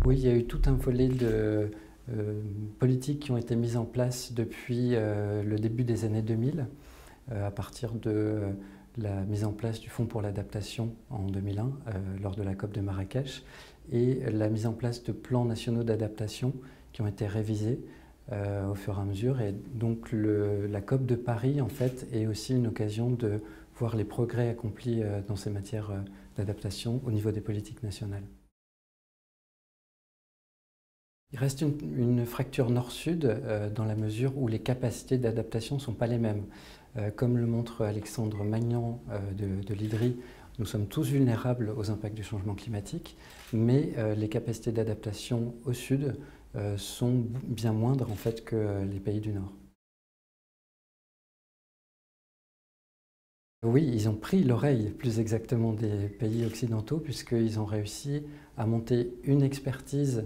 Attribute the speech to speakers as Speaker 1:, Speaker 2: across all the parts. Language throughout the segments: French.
Speaker 1: Oui, il y a eu tout un volet de politiques qui ont été mises en place depuis le début des années 2000, à partir de la mise en place du Fonds pour l'adaptation en 2001, lors de la COP de Marrakech, et la mise en place de plans nationaux d'adaptation qui ont été révisés au fur et à mesure. Et donc la COP de Paris, en fait, est aussi une occasion de voir les progrès accomplis dans ces matières d'adaptation au niveau des politiques nationales. Il reste une fracture nord-sud dans la mesure où les capacités d'adaptation ne sont pas les mêmes. Comme le montre Alexandre Magnan de l'IDRI, nous sommes tous vulnérables aux impacts du changement climatique, mais les capacités d'adaptation au sud sont bien moindres en fait que les pays du nord. Oui, ils ont pris l'oreille, plus exactement, des pays occidentaux, puisqu'ils ont réussi à monter une expertise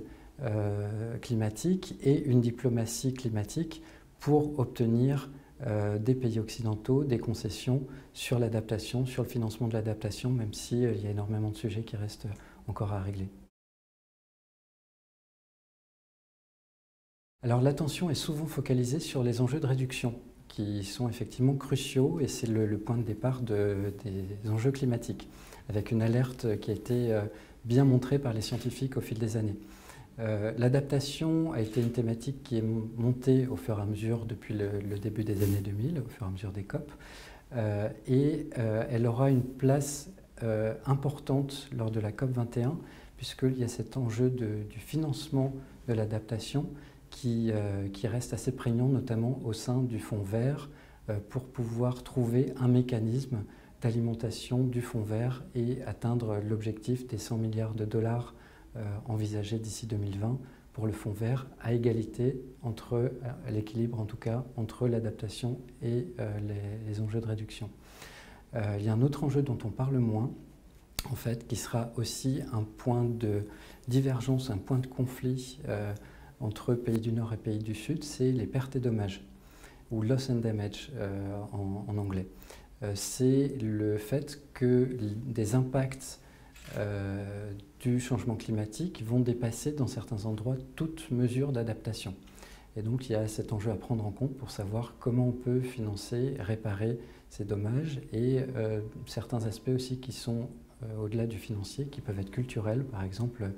Speaker 1: climatique et une diplomatie climatique pour obtenir des pays occidentaux des concessions sur l'adaptation, sur le financement de l'adaptation, même s'il y a énormément de sujets qui restent encore à régler. Alors l'attention est souvent focalisée sur les enjeux de réduction, qui sont effectivement cruciaux, et c'est le point de départ des enjeux climatiques, avec une alerte qui a été bien montrée par les scientifiques au fil des années. L'adaptation a été une thématique qui est montée au fur et à mesure depuis le début des années 2000, au fur et à mesure des COP, et elle aura une place importante lors de la COP 21, puisqu'il y a cet enjeu du financement de l'adaptation qui reste assez prégnant, notamment au sein du Fonds vert, pour pouvoir trouver un mécanisme d'alimentation du Fonds vert et atteindre l'objectif des 100 milliards de dollars envisagé d'ici 2020 pour le Fonds vert, à égalité entre l'équilibre en tout cas entre l'adaptation et les enjeux de réduction. Il y a un autre enjeu dont on parle moins, en fait, qui sera aussi un point de divergence, un point de conflit entre pays du Nord et pays du Sud, c'est les pertes et dommages, ou loss and damage en anglais. C'est le fait que des impacts du changement climatique vont dépasser dans certains endroits toute mesure d'adaptation. Et donc il y a cet enjeu à prendre en compte pour savoir comment on peut financer, réparer ces dommages, et certains aspects aussi qui sont au-delà du financier, qui peuvent être culturels, par exemple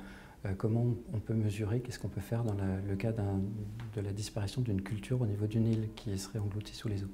Speaker 1: comment on peut mesurer, qu'est-ce qu'on peut faire dans le cas de la disparition d'une culture au niveau d'une île qui serait engloutie sous les eaux.